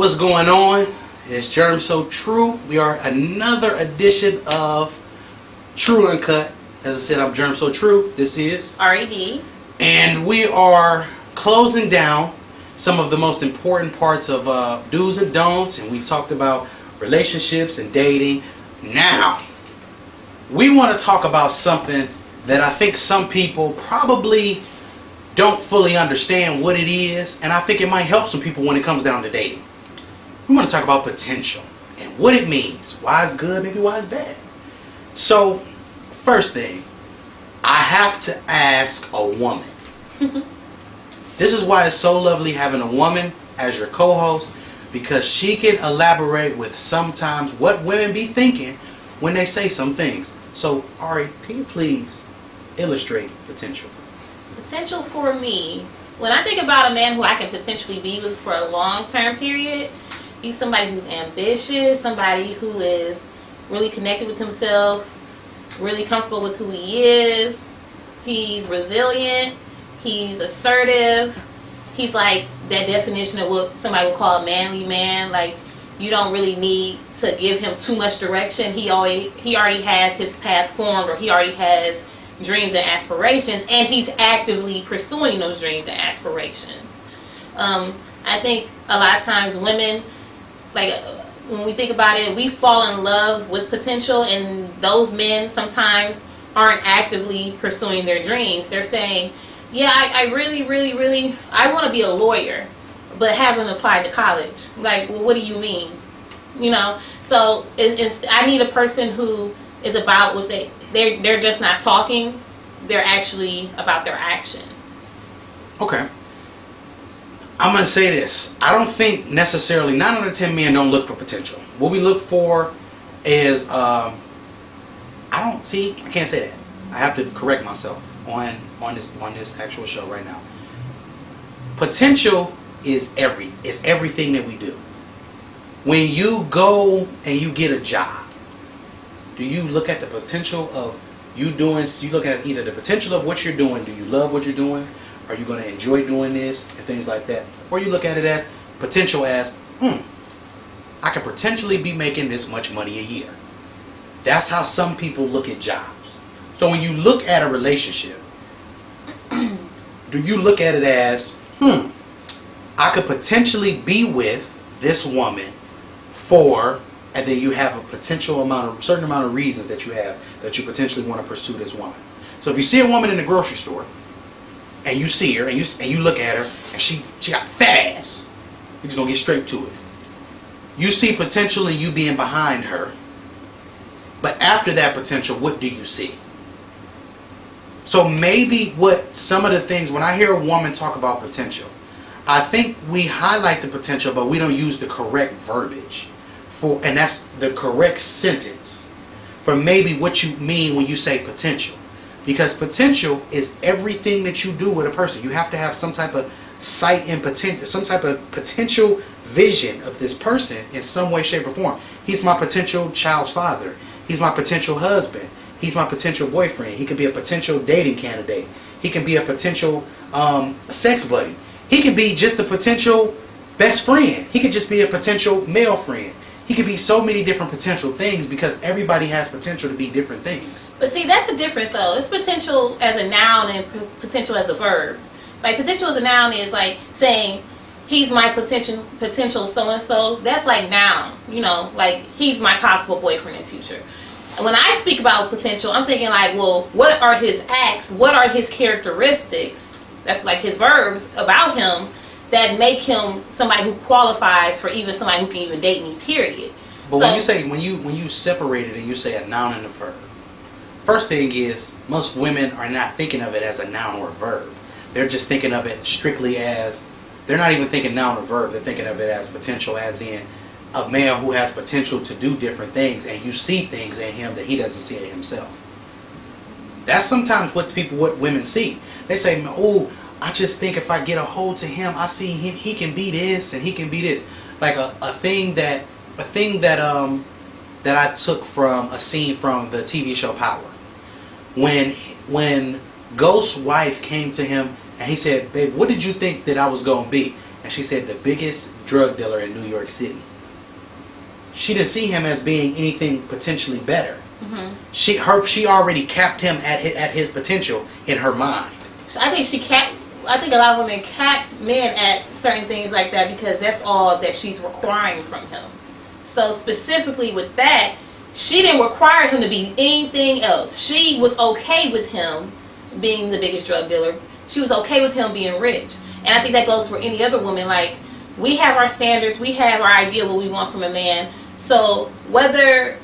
What's going on? It's Jerm So Tru. We are another edition of Tru Uncut. As I said, I'm Jerm So Tru. This is Ari D. And we are closing down some of the most important parts of do's and don'ts. And we've talked about relationships and dating. Now, we want to talk about something that I think some people probably don't fully understand what it is. And I think it might help some people when it comes down to dating. We want to talk about potential and what it means. Why it's good, maybe why it's bad. So, first thing, I have to ask a woman. This is why it's so lovely having a woman as your co-host, because she can elaborate with sometimes what women be thinking when they say some things. So, Ari, can you please illustrate potential? Potential for me, when I think about a man who I can potentially be with for a long-term period, he's somebody who's ambitious, somebody who is really connected with himself, really comfortable with who he is. He's resilient. He's assertive. He's like that definition of what somebody would call a manly man. Like, you don't really need to give him too much direction. He already has his path formed, or he already has dreams and aspirations, and he's actively pursuing those dreams and aspirations. I think a lot of times women, like when we think about it, we fall in love with potential, and those men sometimes aren't actively pursuing their dreams. They're saying, yeah, I really, I want to be a lawyer, but haven't applied to college. Like, well, what do you mean? You know, so I need a person who is about what they're just not talking, they're actually about their actions. Okay. I'm going to say this. I don't think necessarily 9 out of 10 men don't look for potential. What we look for is, I can't say that. I have to correct myself on this actual show right now. Potential is everything that we do. When you go and you get a job, do you look at the potential of you look at either the potential of what you're doing? Do you love what you're doing? Are you going to enjoy doing this and things like that? Or you look at it as potential as, I could potentially be making this much money a year. That's how some people look at jobs. So when you look at a relationship, do you look at it as, I could potentially be with this woman for, and then you have a certain amount of reasons that you potentially want to pursue this woman. So if you see a woman in the grocery store, and you see her, and you look at her, and she got fat ass. We're just gonna get straight to it. You see potential in you being behind her, but after that potential, what do you see? So maybe what some of the things, when I hear a woman talk about potential, I think we highlight the potential, but we don't use the correct verbiage and that's the correct sentence for maybe what you mean when you say potential. Because potential is everything that you do with a person. You have to have some type of sight and potential, some type of potential vision of this person in some way, shape, or form. He's my potential child's father. He's my potential husband. He's my potential boyfriend. He could be a potential dating candidate. He can be a potential sex buddy. He could be just a potential best friend. He could just be a potential male friend. He could be so many different potential things because everybody has potential to be different things. But see, that's the difference though. It's potential as a noun and potential as a verb. Like, potential as a noun is like saying, he's my potential so-and-so. That's like noun, you know, like he's my possible boyfriend in the future. When I speak about potential, I'm thinking like, well, what are his acts? What are his characteristics? That's like his verbs about him that make him somebody who qualifies for even somebody who can even date me, period. But so, when you separate it and you say a noun and a verb, first thing is most women are not thinking of it as a noun or a verb. They're just thinking of it strictly as, they're not even thinking noun or verb, they're thinking of it as potential, as in a male who has potential to do different things, and you see things in him that he doesn't see in himself. That's sometimes what women see. They say, oh, I just think if I get a hold to him, I see him, he can be this and he can be this. Like a thing that I took from a scene from the TV show Power. When Ghost's wife came to him and he said, babe, what did you think that I was going to be? and she said the biggest drug dealer in New York City. She didn't see him as being anything potentially better. Mm-hmm. She already capped him at his potential in her mind. I think a lot of women cap men at certain things like that because that's all that she's requiring from him. So specifically with that, she didn't require him to be anything else. She was okay with him being the biggest drug dealer. She was okay with him being rich. And I think that goes for any other woman. Like, we have our standards, we have our idea of what we want from a man. So whether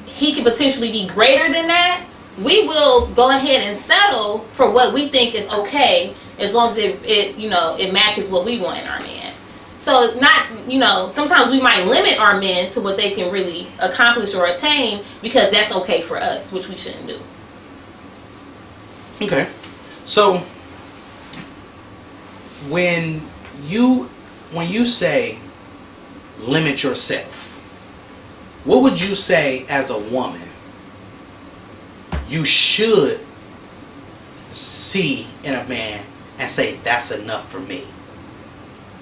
he could potentially be greater than that, we will go ahead and settle for what we think is okay, as long as it matches what we want in our man. So sometimes we might limit our men to what they can really accomplish or attain because that's okay for us, which we shouldn't do. Okay. So when you say limit yourself, what would you say as a woman you should see in a man and say that's enough for me?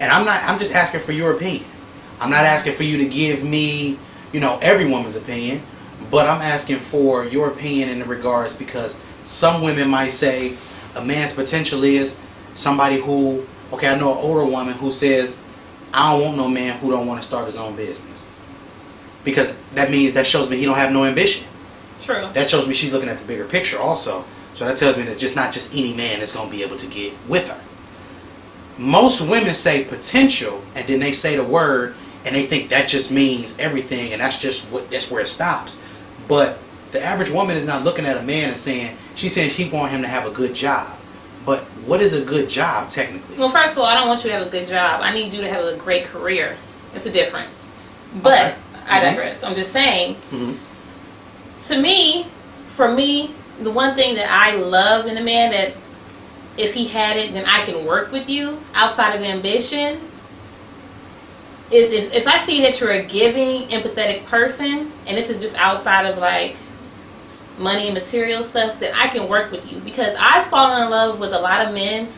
And I'm just asking for your opinion. I'm not asking for you to give me, every woman's opinion, but I'm asking for your opinion in the regards because some women might say a man's potential is somebody who, I know an older woman who says, I don't want no man who don't want to start his own business. Because that shows me he don't have no ambition. True. That shows me she's looking at the bigger picture also. So that tells me that not just any man is going to be able to get with her. Most women say potential, and then they say the word, and they think that just means everything, and that's where it stops. But the average woman is not looking at a man and saying, she's saying she wants him to have a good job. But what is a good job technically? Well, first of all, I don't want you to have a good job. I need you to have a great career. It's a difference. But okay. I digress. I'm just saying, for me, the one thing that I love in a man that if he had it, then I can work with you outside of ambition, is if I see that you're a giving, empathetic person, and this is just outside of like money and material stuff, then I can work with you. Because I've fallen in love with a lot of men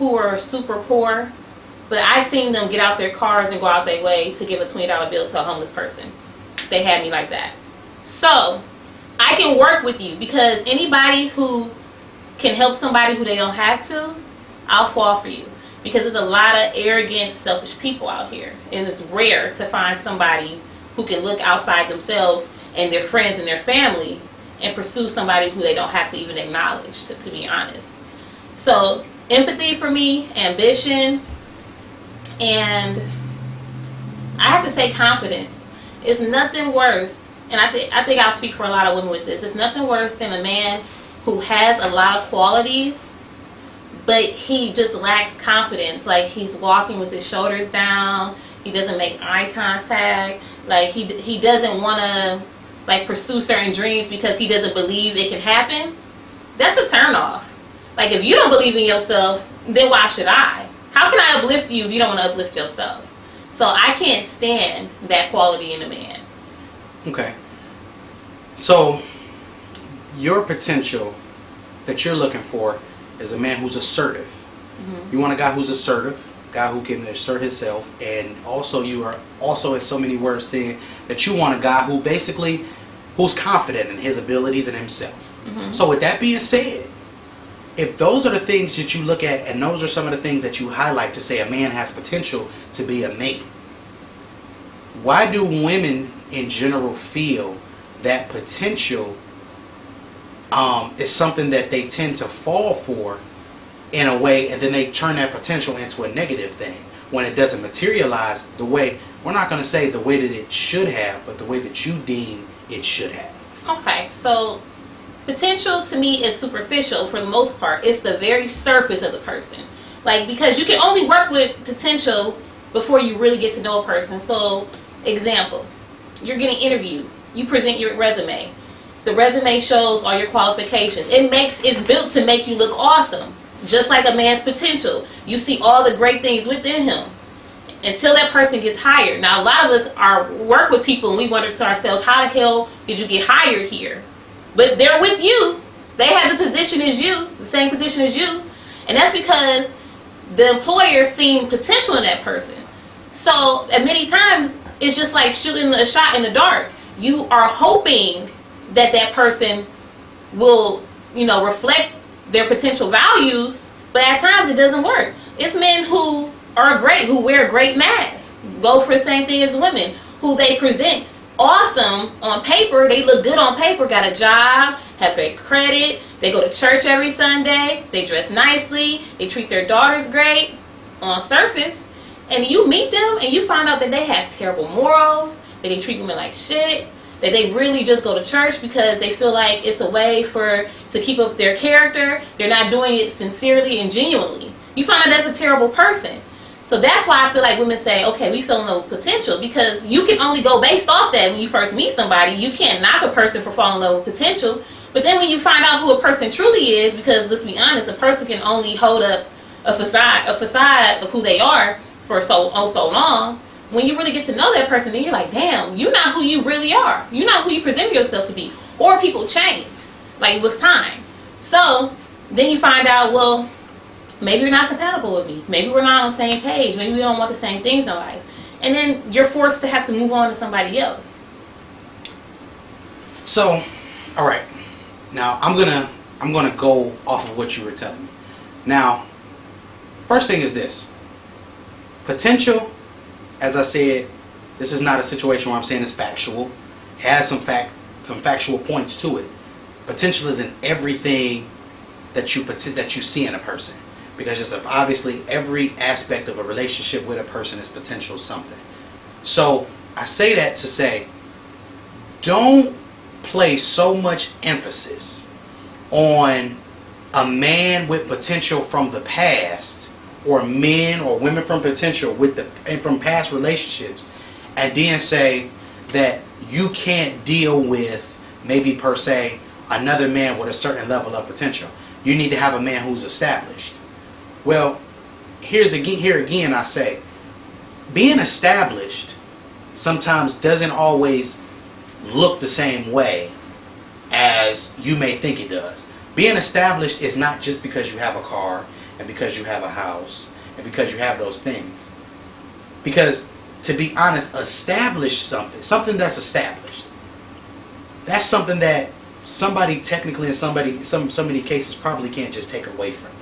who are super poor, but I've seen them get out their cars and go out their way to give a $20 bill to a homeless person. They had me like that. So I can work with you because anybody who can help somebody who they don't have to, I'll fall for you. Because there's a lot of arrogant, selfish people out here. And it's rare to find somebody who can look outside themselves and their friends and their family and pursue somebody who they don't have to even acknowledge, to be honest. So empathy for me, ambition, and I have to say confidence. It's nothing worse, and I think I'll speak for a lot of women with this. It's nothing worse than a man who has a lot of qualities, but he just lacks confidence. Like, he's walking with his shoulders down. He doesn't make eye contact. Like, he doesn't want to like pursue certain dreams because he doesn't believe it can happen. That's a turn off. Like, if you don't believe in yourself, then why should I? How can I uplift you if you don't want to uplift yourself? So I can't stand that quality in a man. Okay. So your potential that you're looking for is a man who's assertive. Mm-hmm. You want a guy who's assertive, a guy who can assert himself, and also you are also in so many words saying that you want a guy who basically who's confident in his abilities and himself. Mm-hmm. So with that being said, if those are the things that you look at and those are some of the things that you highlight to say a man has potential to be a mate, why do women in general feel that potential is something that they tend to fall for in a way, and then they turn that potential into a negative thing when it doesn't materialize the way, we're not going to say the way that it should have, but the way that you deem it should have? Okay, so potential to me is superficial for the most part. It's the very surface of the person. Like, because you can only work with potential before you really get to know a person. So, example, you're getting interviewed. You present your resume. The resume shows all your qualifications. It's built to make you look awesome. Just like a man's potential. You see all the great things within him until that person gets hired. Now, a lot of us work with people and we wonder to ourselves, how the hell did you get hired here? But they're with you. They have the position as you, the same position as you. And that's because the employer seen potential in that person. So at many times it's just like shooting a shot in the dark. You are hoping that that person will, you know, reflect their potential values, but at times it doesn't work. It's men who are great, who wear great masks, go for the same thing as women, who they present awesome on paper, they look good on paper, got a job, have great credit, they go to church every Sunday, they dress nicely, they treat their daughters great on surface, and you meet them and you find out that they have terrible morals, that they treat women like shit, that they really just go to church because they feel like it's a way to keep up their character. They're not doing it sincerely and genuinely. You find out that's a terrible person. So that's why I feel like women say, okay, we fell in love with potential, because you can only go based off that when you first meet somebody. You can't knock a person for falling in love with potential. But then when you find out who a person truly is, because let's be honest, a person can only hold up a facade of who they are for so long. When you really get to know that person, then you're like, damn, you're not who you really are. You're not who you present yourself to be. Or people change, like with time. So then you find out, well, maybe you're not compatible with me. Maybe we're not on the same page. Maybe we don't want the same things in life. And then you're forced to have to move on to somebody else. So, all right. Now I'm gonna go off of what you were telling me. Now, first thing is this. Potential, as I said, this is not a situation where I'm saying it's factual. It has some factual points to it. Potential isn't everything that you see in a person, because just obviously every aspect of a relationship with a person is potential something. So I say that to say, don't place so much emphasis on a man with potential from the past, or men or women from potential from past relationships, and then say that you can't deal with maybe per se another man with a certain level of potential. You need to have a man who's established. Well, here again I say, being established sometimes doesn't always look the same way as you may think it does. Being established is not just because you have a car and because you have a house and because you have those things. Because, to be honest, something that's established, that's something that somebody technically in so many cases probably can't just take away from you.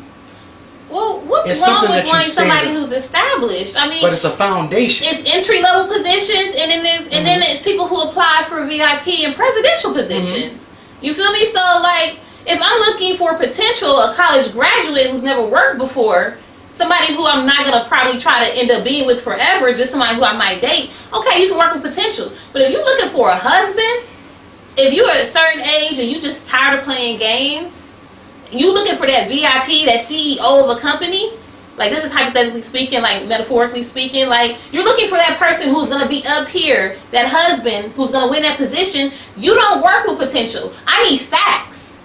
Well, what's wrong with wanting somebody who's established? I mean, but it's a foundation. It's entry level positions, and then it's people who apply for VIP and presidential positions. Mm-hmm. You feel me? So like, if I'm looking for potential, a college graduate who's never worked before, somebody who I'm not gonna probably try to end up being with forever, just somebody who I might date, okay, you can work with potential. But if you're looking for a husband, if you're at a certain age and you just tired of playing games, you looking for that VIP, that CEO of a company, like this is hypothetically speaking, like metaphorically speaking, like you're looking for that person who's going to be up here, that husband who's going to win that position. You don't work with potential. I need facts.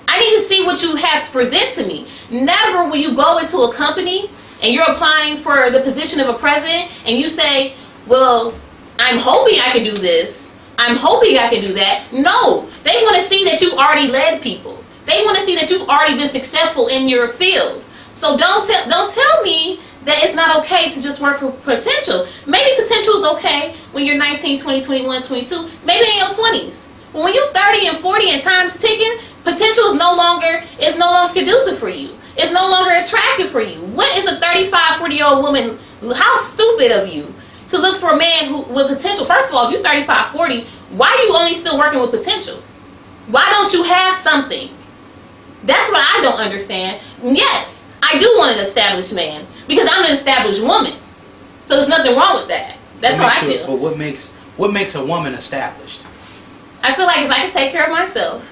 I need to see what you have to present to me. Never will you go into a company and you're applying for the position of a president and you say, well, I'm hoping I can do this. I'm hoping I can do that. No, they want to see that you've already led people. They want to see that you've already been successful in your field. So don't tell me that it's not okay to just work for potential. Maybe potential is okay when you're 19, 20, 21, 22. Maybe in your 20s. But when you're 30 and 40 and time's ticking, potential is no longer conducive for you. It's no longer attractive for you. What is a 35, 40-year-old woman? How stupid of you to look for a man with potential. First of all, if you're 35, 40, why are you only still working with potential? Why don't you have something? That's what I don't understand. Yes, I do want an established man because I'm an established woman. So there's nothing wrong with that. That's how I feel. But what makes a woman established? I feel like if I can take care of myself,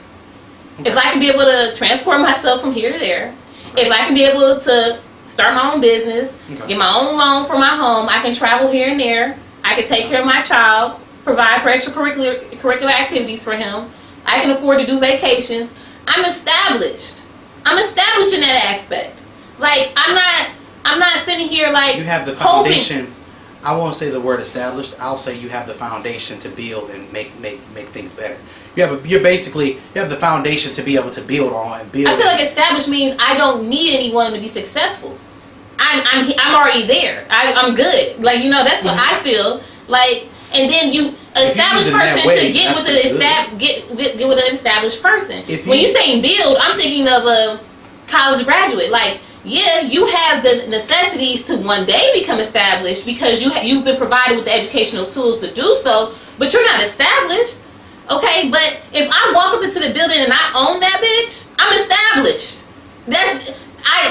if I can be able to transport myself from here to there, if I can be able to start my own business, get my own loan for my home, I can travel here and there, I can take care of my child, provide for extracurricular activities for him, I can afford to do vacations. I'm established. I'm established in that aspect. Like I'm not sitting here like you have the foundation. Hoping. I won't say the word established. I'll say you have the foundation to build and make things better. You have the foundation to be able to build on and build. I feel like established means I don't need anyone to be successful. I'm already there. I'm good. Like, you know, that's what I feel. Like, and then you established person should get with an established person. When you're saying build, I'm thinking of a college graduate. Like, yeah, you have the necessities to one day become established because you've been provided with the educational tools to do so, but you're not established. Okay, but if I walk up into the building and I own that bitch, I'm established.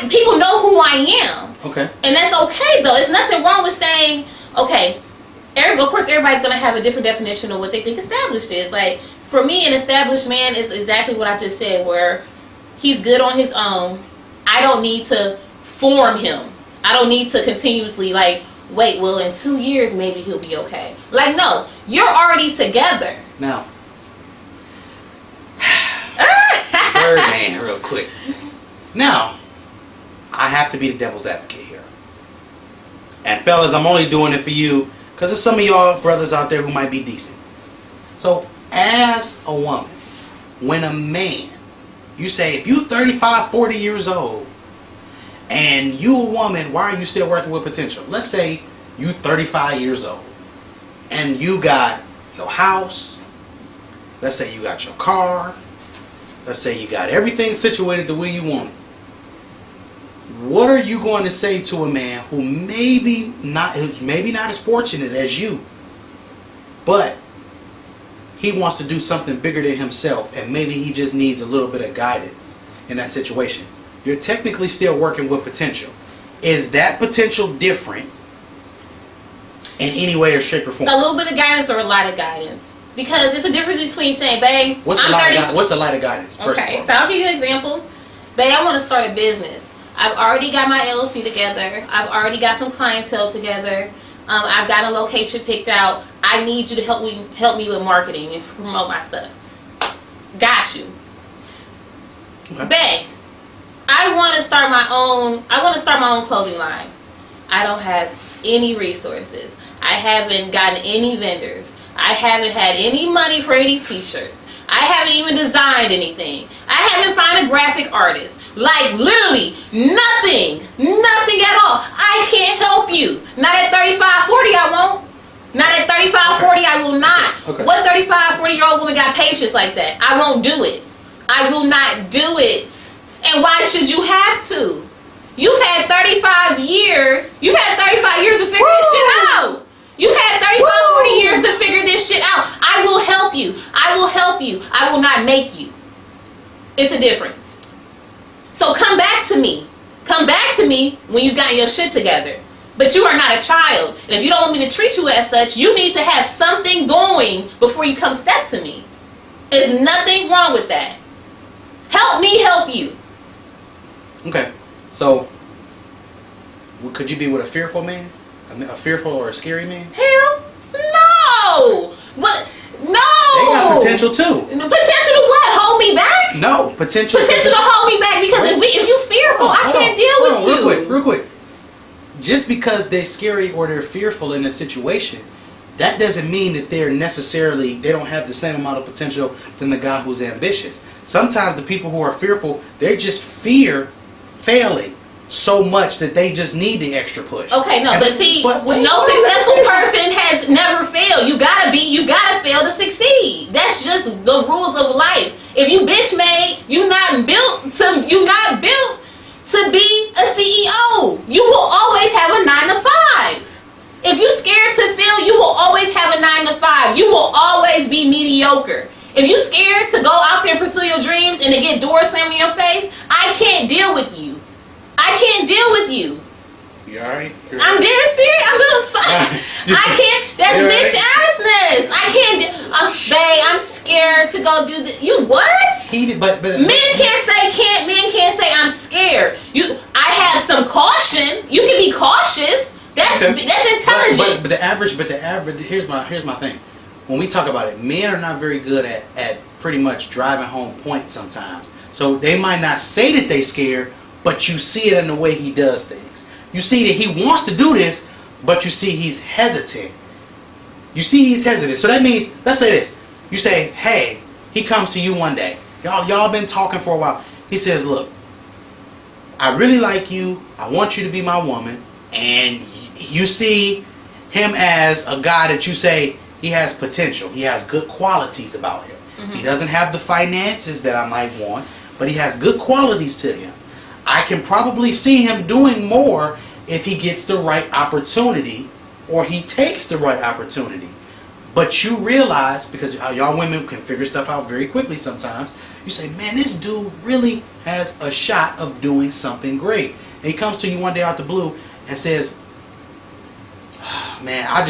People know who I am. Okay. And that's okay though. It's nothing wrong with saying, okay, of course everybody's gonna have a different definition of what they think established is. Like, for me, an established man is exactly what I just said, where he's good on his own. I don't need to form him. I don't need to continuously like, wait, well in 2 years maybe he'll be okay. Like, no, you're already together. Now, third man, real quick. Now, I have to be the devil's advocate here. And fellas, I'm only doing it for you because there's some of y'all brothers out there who might be decent. So, as a woman, when a man, you say, if you 35, 40 years old, and you a woman, why are you still working with potential? Let's say you 35 years old, and you got your house, let's say you got your car, let's say you got everything situated the way you want it. What are you going to say to a man who's maybe not as fortunate as you, but he wants to do something bigger than himself, and maybe he just needs a little bit of guidance in that situation? You're technically still working with potential. Is that potential different in any way or shape or form? A little bit of guidance or a lot of guidance? Because there's a difference between saying, babe, what's a lot of guidance? Okay, so I'll give you an example. Babe, I want to start a business. I've already got my LLC together. I've already got some clientele together. I've got a location picked out. I need you to help me with marketing and promote my stuff. Got you. Okay. Babe, I want to start my own clothing line. I don't have any resources. I haven't gotten any vendors. I haven't had any money for any t-shirts. I haven't even designed anything. I haven't found a graphic artist. Like, literally nothing at all. I can't help you. Not at 35, 40 I won't. Not at 35, 40 I will not. Okay. What 35, 40-year-old woman got patience like that? I won't do it. I will not do it. And why should you have to? You've had 35 years. You've had 35 years to figure this shit out. You've had 35, 40 years to figure this shit out. I will help you. I will help you. I will not make you. It's a difference. So come back to me. Come back to me when you've gotten your shit together. But you are not a child. And if you don't want me to treat you as such, you need to have something going before you come step to me. There's nothing wrong with that. Help me help you. Okay. So, could you be with a fearful man? A fearful or a scary man? Hell no! But no! They got potential too. Potential to what? Hold me back? No, potential. Potential to hold me back because if you fearful, I can't deal with you. Real quick. Just because they're scary or they're fearful in a situation, that doesn't mean that they don't have the same amount of potential than the guy who's ambitious. Sometimes the people who are fearful, they just fear failing so much that they just need the extra push. Okay, no, but no successful person has never failed. You gotta fail to succeed. That's just the rules of life. If you bitch made, you're not built to be a CEO. You will always have a 9 to 5. If you're scared to fail, you will always have a 9 to 5. You will always be mediocre. If you're scared to go out there and pursue your dreams and to get doors slammed in your face, I can't deal with you. I can't deal with you. You alright? I'm dead serious. I'm just sorry. I can't. That's bitch assness. I can't. Babe, I'm scared to go do this. You what? But men can't say can't. Men can't say I'm scared. I have some caution. You can be cautious. That's intelligence. But the average. Here's my thing. When we talk about it, men are not very good at pretty much driving home points sometimes. So they might not say that they scared, but you see it in the way he does things. You see that he wants to do this, but you see he's hesitant. So that means, let's say this. You say, hey, he comes to you one day. Y'all been talking for a while. He says, look, I really like you. I want you to be my woman. And you see him as a guy that you say he has potential. He has good qualities about him. Mm-hmm. He doesn't have the finances that I might want, but he has good qualities to him. I can probably see him doing more if he gets the right opportunity or he takes the right opportunity. But you realize, because y'all women can figure stuff out very quickly sometimes, you say, man, this dude really has a shot of doing something great. And he comes to you one day out the blue and says, man, I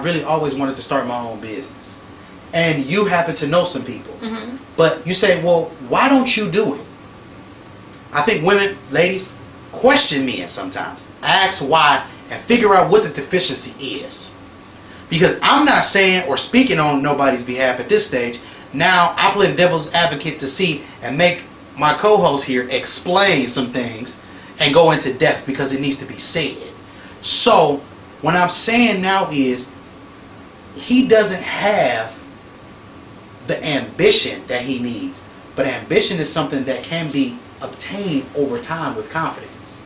really always wanted to start my own business. And you happen to know some people. Mm-hmm. But you say, well, why don't you do it? I think women, ladies, question men sometimes. Ask why and figure out what the deficiency is. Because I'm not saying or speaking on nobody's behalf at this stage. Now I play the devil's advocate to see and make my co-host here explain some things and go into depth because it needs to be said. So what I'm saying now is he doesn't have the ambition that he needs. But ambition is something that can be obtained over time with confidence.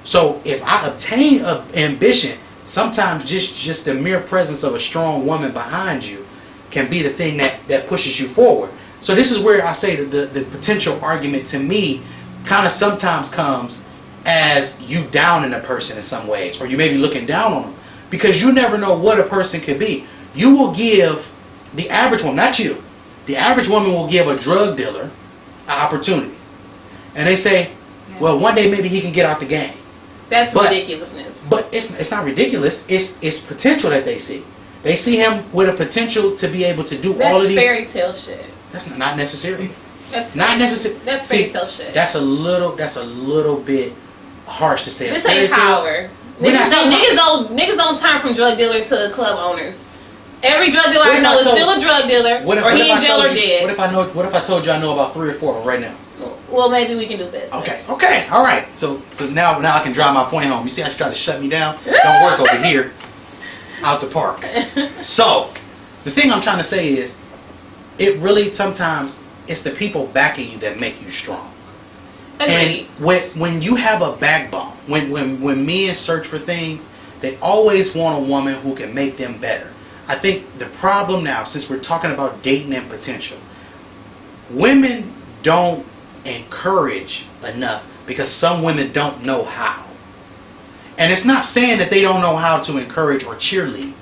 So if I obtain ambition, sometimes just the mere presence of a strong woman behind you can be the thing that pushes you forward. So this is where I say that the potential argument to me kind of sometimes comes as you down in a person in some ways, or you may be looking down on them, because you never know what a person could be. You will give the average woman, not you, the average woman will give a drug dealer an opportunity. And they say, well, one day maybe he can get out the game. That's ridiculousness. But it's not ridiculous. It's potential that they see. They see him with a potential to be able to do all of these. That's fairy tale shit. That's not necessary. That's not necessary. That's fairy tale shit. That's a little bit harsh to say. This ain't power. Niggas don't turn from drug dealer to club owners. Every drug dealer I know is still a drug dealer, or he in jail or dead. What if I told you I know about 3 or 4 right now? Well, maybe we can do business. Okay, all right. So now I can drive my point home. You see how she tried to shut me down? Don't work over here, out the park. So the thing I'm trying to say is, it really sometimes it's the people backing you that make you strong. Agreed. And when you have a backbone, when men search for things, they always want a woman who can make them better. I think the problem now, since we're talking about dating and potential, women don't encourage enough because some women don't know how. And it's not saying that they don't know how to encourage or cheerlead.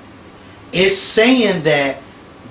It's saying that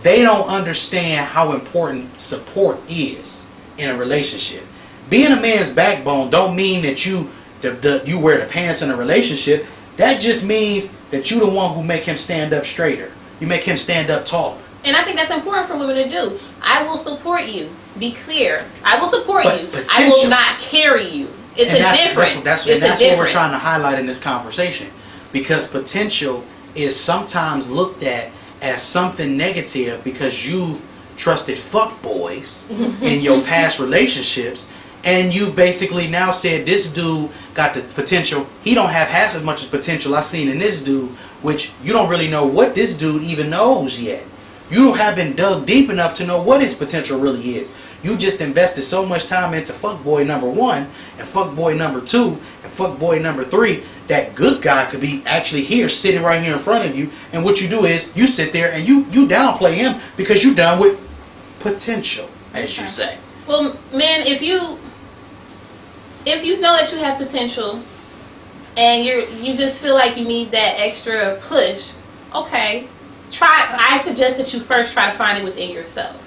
they don't understand how important support is in a relationship. Being a man's backbone don't mean that you wear the pants in a relationship. That just means that you're the one who make him stand up straighter. You make him stand up taller. And I think that's important for women to do. I will support you. Be clear. I will support you. I will not carry you. It's a difference. That's what we're trying to highlight in this conversation. Because potential is sometimes looked at as something negative because you've trusted fuckboys in your past relationships. And you basically now said this dude got the potential. He don't have half as much potential I seen in this dude, which you don't really know what this dude even knows yet. You haven't dug deep enough to know what his potential really is. You just invested so much time into fuckboy number 1 and fuckboy number 2 and fuckboy number 3 that good guy could be actually here, sitting right here in front of you. And what you do is you sit there and you downplay him because you're done with potential, as you say. Well, man, if you know that you have potential and you just feel like you need that extra push, okay. I suggest that you first try to find it within yourself.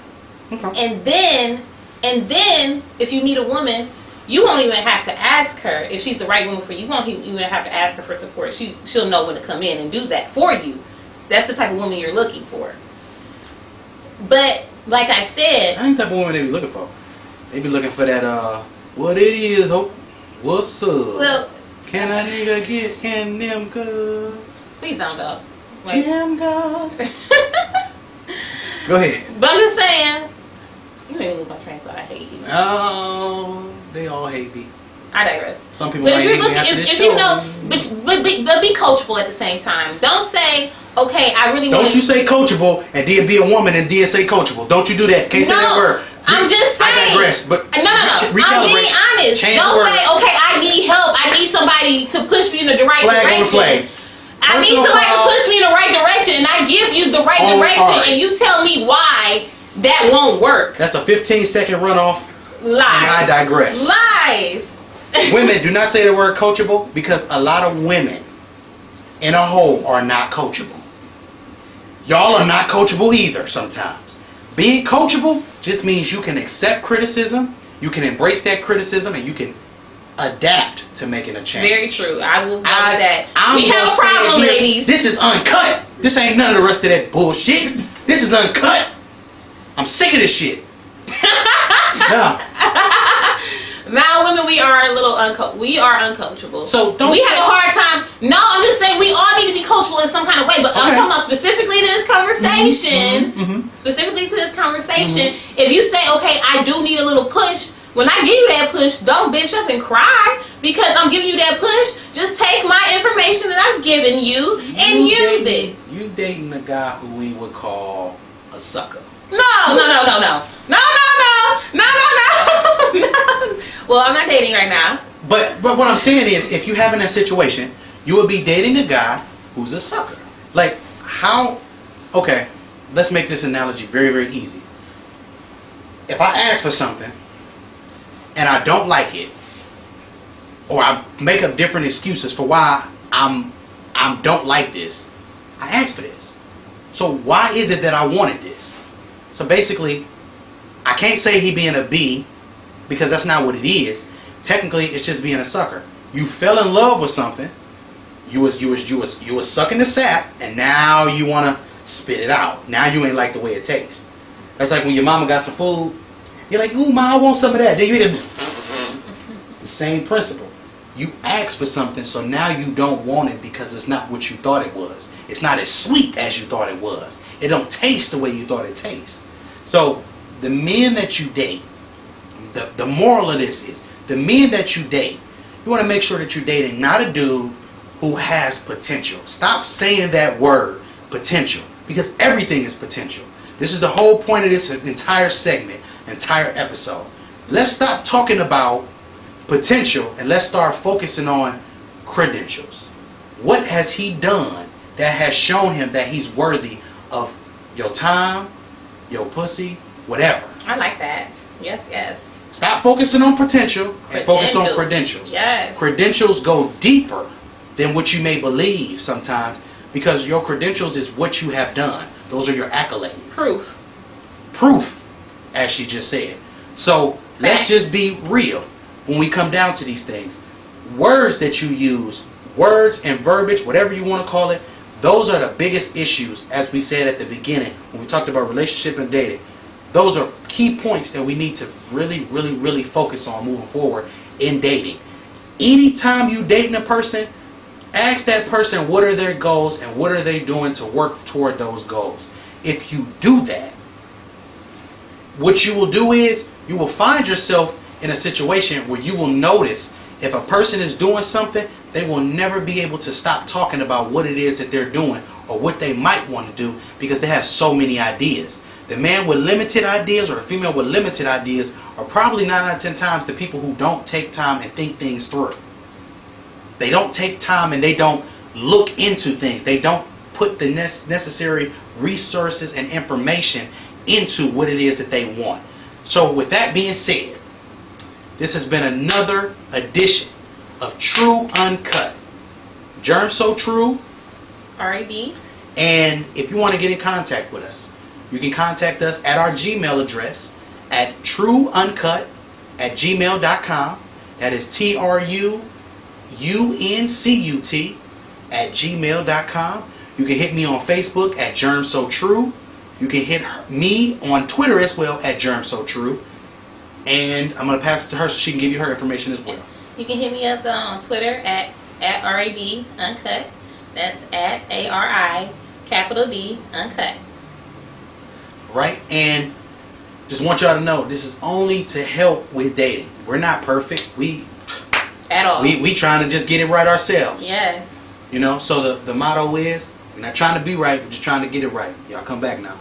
Okay. And then if you meet a woman, you won't even have to ask her if she's the right woman for you. You won't even have to ask her for support. She'll know when to come in and do that for you. That's the type of woman you're looking for. But like I said, I ain't the type of woman they be looking for. They be looking for that what it is, what's up? Well, can a nigga get in them goods? Please don't go. Damn gods. Go ahead. But I'm just saying, you made me lose my train of thought. I hate you. Oh, they all hate me. I digress. Some people might hate me after this show. You know, but be coachable at the same time. Don't say, okay, I really want. Don't you say coachable and then be a woman and then say coachable. Don't you do that. Can't say that word. I'm just saying. I digress, but no. I'm being honest. Don't say, okay, I need help. I need somebody to push me in the right direction. I need somebody to push me in the right direction, and I give you the right direction, and you tell me why that won't work. That's a 15-second runoff. Lies. And I digress. Lies. Women, do not say the word coachable, because a lot of women in a whole are not coachable. Y'all are not coachable either sometimes. Being coachable just means you can accept criticism, you can embrace that criticism, and you can adapt to making a change. Very true. I will go with that. We have a problem, ladies. This is uncut. This ain't none of the rest of that bullshit. This is uncut. I'm sick of this shit. Yeah. Now, women, we are uncoachable. So don't. We have a hard time. No, I'm just saying we all need to be coachable in some kind of way. But I'm talking about specifically to this conversation. Specifically to this conversation. If you say, okay, I do need a little push. When I give you that push, don't bitch up and cry because I'm giving you that push. Just take my information that I've given you and use it. You dating a guy who we would call a sucker. No. Well, I'm not dating right now. But what I'm saying is, if you have in that situation, you would be dating a guy who's a sucker. Like, how? Okay, let's make this analogy very, very easy. If I ask for something and I don't like it, or I make up different excuses for why I don't like this, I asked for this. So why is it that I wanted this? So basically, I can't say he being a B, because that's not what it is. Technically, it's just being a sucker. You fell in love with something. You was sucking the sap, and now you wanna spit it out. Now you ain't like the way it tastes. That's like when your mama got some food. You're like, ooh, ma, I want some of that. Then you eat it. The same principle. You asked for something, so now you don't want it because it's not what you thought it was. It's not as sweet as you thought it was. It don't taste the way you thought it tastes. So the men that you date, the moral of this is, the men that you date, you want to make sure that you're dating not a dude who has potential. Stop saying that word, potential, because everything is potential. This is the whole point of this entire segment, entire episode. Let's stop talking about potential and let's start focusing on credentials. What has he done that has shown him that he's worthy of your time, your pussy, whatever? I like that. Yes. Stop focusing on potential and focus on credentials. Yes. Credentials go deeper than what you may believe sometimes, because your credentials is what you have done. Those are your accolades. Proof, as she just said. So let's just be real when we come down to these things. Words that you use, words and verbiage, whatever you want to call it, those are the biggest issues, as we said at the beginning when we talked about relationship and dating. Those are key points that we need to really focus on moving forward in dating. Anytime you dating a person, ask that person what are their goals and what are they doing to work toward those goals. If you do that, what you will do is you will find yourself in a situation where you will notice if a person is doing something, they will never be able to stop talking about what it is that they're doing or what they might want to do, because they have so many ideas. The man with limited ideas or the female with limited ideas are probably 9 out of 10 times the people who don't take time and think things through. They don't take time and they don't look into things. They don't put the necessary resources and information into what it is that they want. So with that being said, this has been another edition of Tru Uncut. Jerm So Tru, Ari D. And if you want to get in contact with us, you can contact us at our Gmail address at truuncut@gmail.com. That is TRUUNCUT@gmail.com. You can hit me on Facebook at Jerm So Tru. You can hit me on Twitter as well at Jerm So Tru. And I'm going to pass it to her so she can give you her information as well. You can hit me up on Twitter at Ari D Uncut. That's at ARI D Uncut. Right? And just want y'all to know, this is only to help with dating. We're not perfect. At all. We trying to just get it right ourselves. Yes. You know, so the motto is, we're not trying to be right, we're just trying to get it right. Y'all come back now.